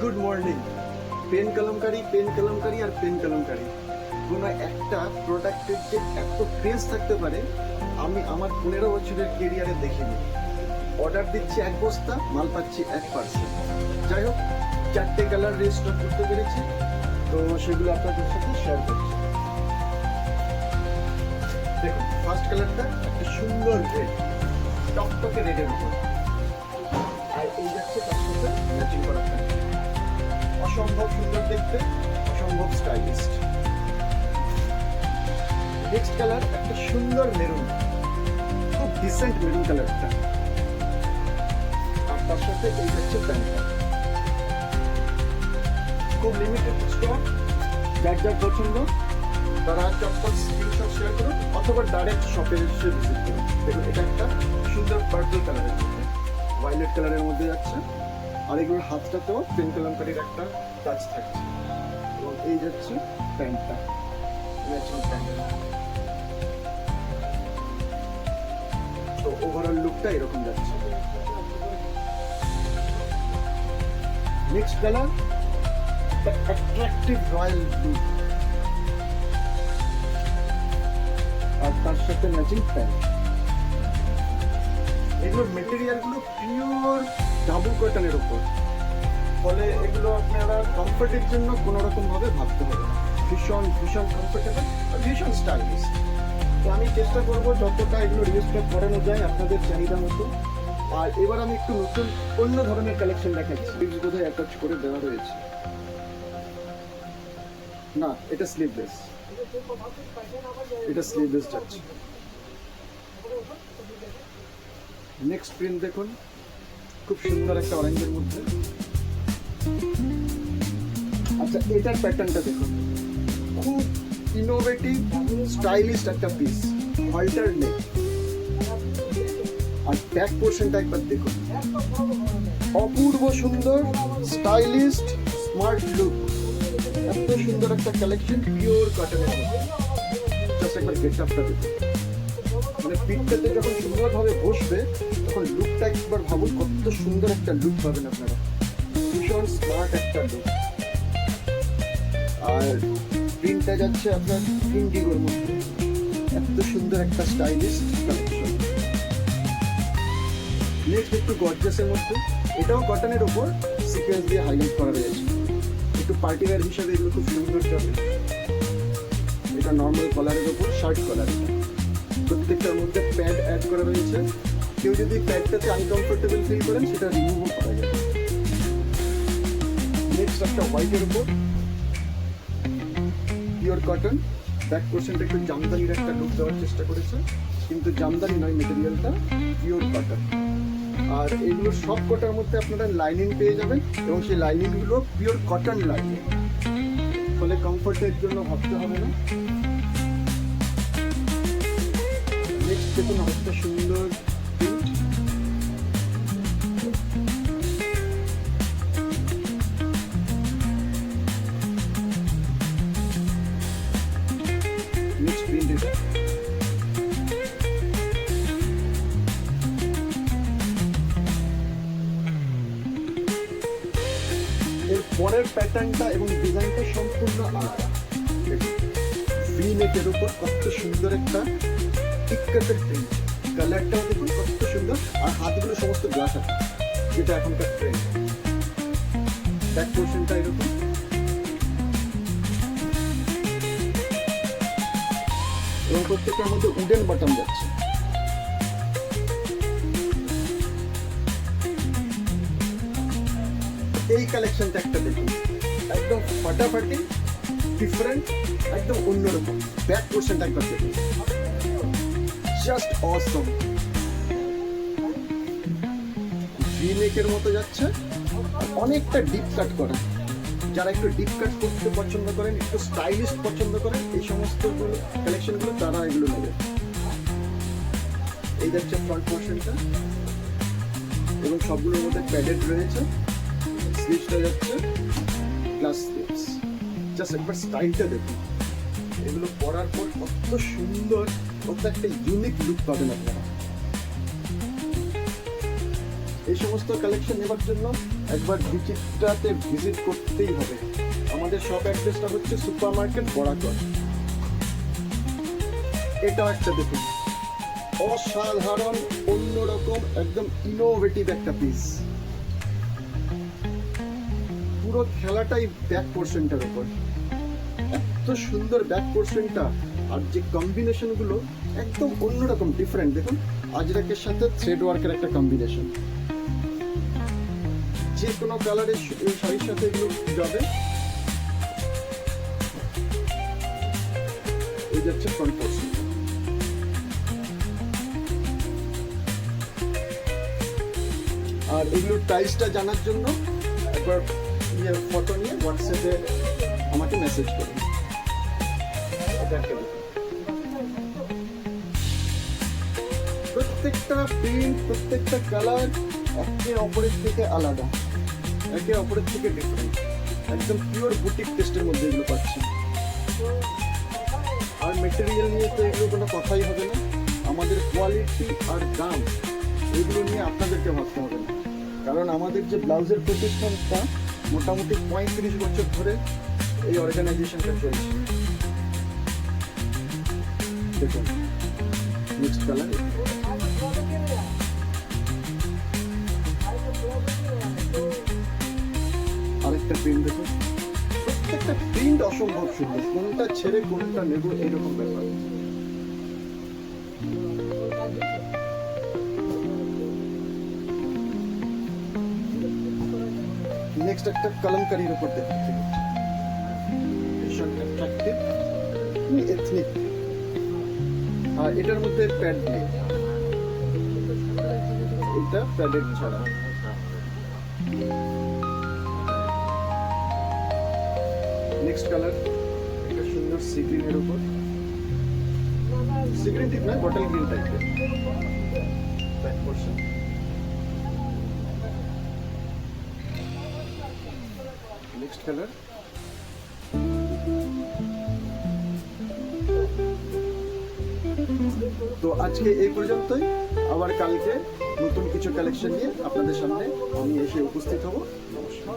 Good morning. Pen kalamkari আর pen kalamkari, কোনো একটা প্রোডাক্টের যে এত ক্রেজ থাকতে পারে আমি আমার 15 বছরের কেরিয়ারে দেখিনি। অর্ডার দিচ্ছি 1 বস্তা, মাল পাচ্ছি 1%। যাই হোক, 4টে কালার রেজিস্টার করতে পেরেছি, তো সেগুলো আপনাদের সাথে শেয়ার করছি। দেখুন, ফার্স্ট কালারটা একটা সুন্দর রেড, টকটকে রেডের উপর, আর এই যাচ্ছে তার সাথে ম্যাচিং করা প্যান্ট। অসম্ভব সুন্দর দেখতে, অসম্ভব স্টাইলিস্ট। নেক্সট কালার একটা সুন্দর মেরুন, খুব ডিসেন্ট মেরুন কালারটা, আর তার সাথে এই হচ্ছে প্যান্টটা। খুব লিমিটেড স্টক, যার যার পছন্দ তারা চটপট স্ক্রিনশট শেয়ার করুন অথবা ডাইরেক্ট শপে এসে ভিজিট করুন। দেখুন, এটা একটা সুন্দর পার্পল কালারের মধ্যে, ভায়োলেট কালারের মধ্যে যাচ্ছে, আর এগুলোর হাতটাতেও পেন কলমকারির একটা টাচ থাকছে, এবং এই যাচ্ছে প্যান্টটা, ম্যাচিং প্যান্ট। তো ওভারঅল লুকটা এরকম যাচ্ছে। Next colour attractive royal blue, আর তার সাথে ম্যাচিং প্যান্ট। এগুলোর মেটেরিয়াল গুলো পিওর ডাবল কটনের উপর, ফলে এগুলো আপনারা কমফর্টের জন্য কোনো রকম ভাবে ভাবতে হবে না। ভীষণ ভীষণ কমফোর্টেবল আর ভীষণ স্টাইলিশ। তো আমি চেষ্টা করবো যতটা এগুলো রিস্টক করানো যায় আপনাদের চাহিদা মতো। আর এবার আমি একটু নতুন অন্য ধরনের কালেকশন দেখাচ্ছি। বোধহয় অ্যাটাচ করে দেওয়া রয়েছে, না এটা স্লিভলেস, এটা স্লিভলেস যাচ্ছে। নেক্সট প্রিন্ট দেখুন, খুব সুন্দর একটা অরেঞ্জের মধ্যে। আচ্ছা, এটার প্যাটার্নটা দেখুন, খুব ইনোভেটিভ স্টাইলিশ একটা পিস, হল্টার নেক, আর ব্যাক পোর্শনটা একবার দেখুন, অপূর্ব সুন্দর, স্টাইলিস্ট, স্মার্ট লুক। এত সুন্দর একটা কালেকশন পিওর কটনের মধ্যে। জাস্ট একবার গেটআপটা দেখুন, মানে পিঠটাতে যখন সুন্দরভাবে বসবে তখন লুকটা একবার ভাবুন, কত সুন্দর একটা লুক পাবেন আপনারা। ভীষণ স্মার্ট একটা লুক। আর প্রিন্টটা যাচ্ছে আপনার ইন্ডিগোর মধ্যে, এত সুন্দর একটা স্টাইলিশ কালেকশন। নেক্সট একটু গর্জাসের মধ্যে, এটাও কটনের উপর সিকোয়েন্স দিয়ে হাইলাইট করা রয়েছে। একটু পার্টি ওয়্যার হিসাবে এগুলো খুব সুন্দর যাবে। এটা নর্মাল কলারের উপর শার্ট কলার, প্রত্যেকটার মধ্যে প্যাড অ্যাড করা রয়েছে। কেউ যদি প্যাডটাতে আনকমফোর্টেবল ফিল করেন সেটা রিমুভও করা যাবে। নেক্সট একটা হোয়াইটের উপর, পিওর কটন, ব্যাক পোর্শনটা একটু জামদানির একটা লুক দেওয়ার চেষ্টা করেছে, কিন্তু জামদানি নয়, মেটেরিয়ালটা পিওর কটন। আর এগুলো সব কটার মধ্যে আপনারা লাইনিং পেয়ে যাবেন, এবং সেই লাইনিংগুলো পিওর কটন লাইনিং, ফলে কমফোর্টের জন্য ভাবতে হবে না। নেক্সট দেখুন, একটা সুন্দর প্রিন্ট, নেক্সট প্রিন্ট এটা। এর পরের প্যাটার্নটা এবং ডিজাইনটা সম্পূর্ণ আলাদা। ভি নেকের উপর কত সুন্দর একটা টিক্কাটের প্রিন্ট, কালারটাও দেখুন কত সুন্দর, আর হাতগুলো সমস্ত গ্লাস আছে, যেটা এখনকার ট্রেন্ড। ব্যাক পোর্শনটা এরকম, এবং প্রত্যেকটার মধ্যে উডেন বাটন যাচ্ছে। এই কালেকশনটা একটা দেখুন, একদম ফাটাফাটি, ডিফারেন্ট, একদম অন্যরকম। ব্যাক পোর্শনটা একবার দেখুন, জাস্ট অসম। ভি নেকের মতো যাচ্ছে, অনেকটা ডিপ কাট করা। যারা একটু ডিপ কাট করতে পছন্দ করেন, একটু স্টাইলিশ পছন্দ করেন, এই সমস্ত কালেকশনগুলো তারা এগুলো নেবে। এই যাচ্ছে ফ্রন্ট পোর্শনটা, এবং সবগুলোর মধ্যে প্যাডেড রয়েছে। স্লিভসটা যাচ্ছে গ্লাস স্লিভস। জাস্ট একবার স্টাইলটা দেখুন, এগুলো পরার পর কত সুন্দর, কত একটা ইউনিক লুক পাবেন আপনারা। এই সমস্ত কালেকশন নেবার জন্য একবার বিচিত্রাতে ভিজিট করতেই হবে। আমাদের শপ অ্যাড্রেসটা হচ্ছে সুপার মার্কেট বরাকর। এটাও একটা দেখুন, অসাধারণ, অন্যরকম, একদম ইনোভেটিভ একটা পিস। পুরো খেলাটাই ব্যাক পোর্শনটার উপর, এত সুন্দর ব্যাক পোর্শনটা, আর যে কম্বিনেশন গুলো একদম অন্যরকম, ডিফারেন্ট। দেখুন আজরাকের সাথে থ্রেড ওয়ার্কের একটা কম্বিনেশন, যে কোনো কালারের শাড়ির সাথে এগুলো যাবে। এই যাচ্ছে ফ্রন্ট পোর্শন। আর এগুলোর প্রাইসটা জানার জন্য একবার ফটো নিয়ে হোয়াটসঅ্যাপে আমাকে মেসেজ করুন। প্রত্যেকটা প্রিন্ট, প্রত্যেকটা কালার একে অপরের থেকে আলাদা, একে অপরের থেকে ডিফারেন্ট, একদম পিওর বুটিক টেস্টের মধ্যে এগুলো পাচ্ছি। আর মেটেরিয়াল নিয়ে তো এগুলো কোনো কথাই হবে না, আমাদের কোয়ালিটি আর দাম এগুলো নিয়ে আপনাদেরকে ভাবতে হবে না, কারণ আমাদের যে ব্লাউজের প্রতিষ্ঠানটা মোটামুটি 35 বছর ধরে এই অর্গানাইজেশনটা চলছে। দেখুন মিক্সড কালার, আরেকটা প্রিন্ট দেখুন, প্রত্যেকটা প্রিন্ট অসম্ভব সুন্দর, কোনটা ছেড়ে কোনটা নেব এরকম ব্যাপার। নেক্সট একটা কলমকারীর উপর দেখুন, ভীষণ অ্যাট্রাক্টিভ, এথনিক। আর এটার মধ্যে প্যাড নেই, এটা প্যাডের ছাড়া। নেক্সট কালার, একটা সুন্দর সি গ্রিনের উপর, সি গ্রিন ঠিক নয়, বটল গ্রিন টাইপের ব্যাক পোর্শন। নেক্সট কালার, তো আজকে এই পর্যন্তই। আবার কালকে নতুন কিছু কালেকশন নিয়ে আপনাদের সামনে আমি এসে উপস্থিত হব। নমস্কার।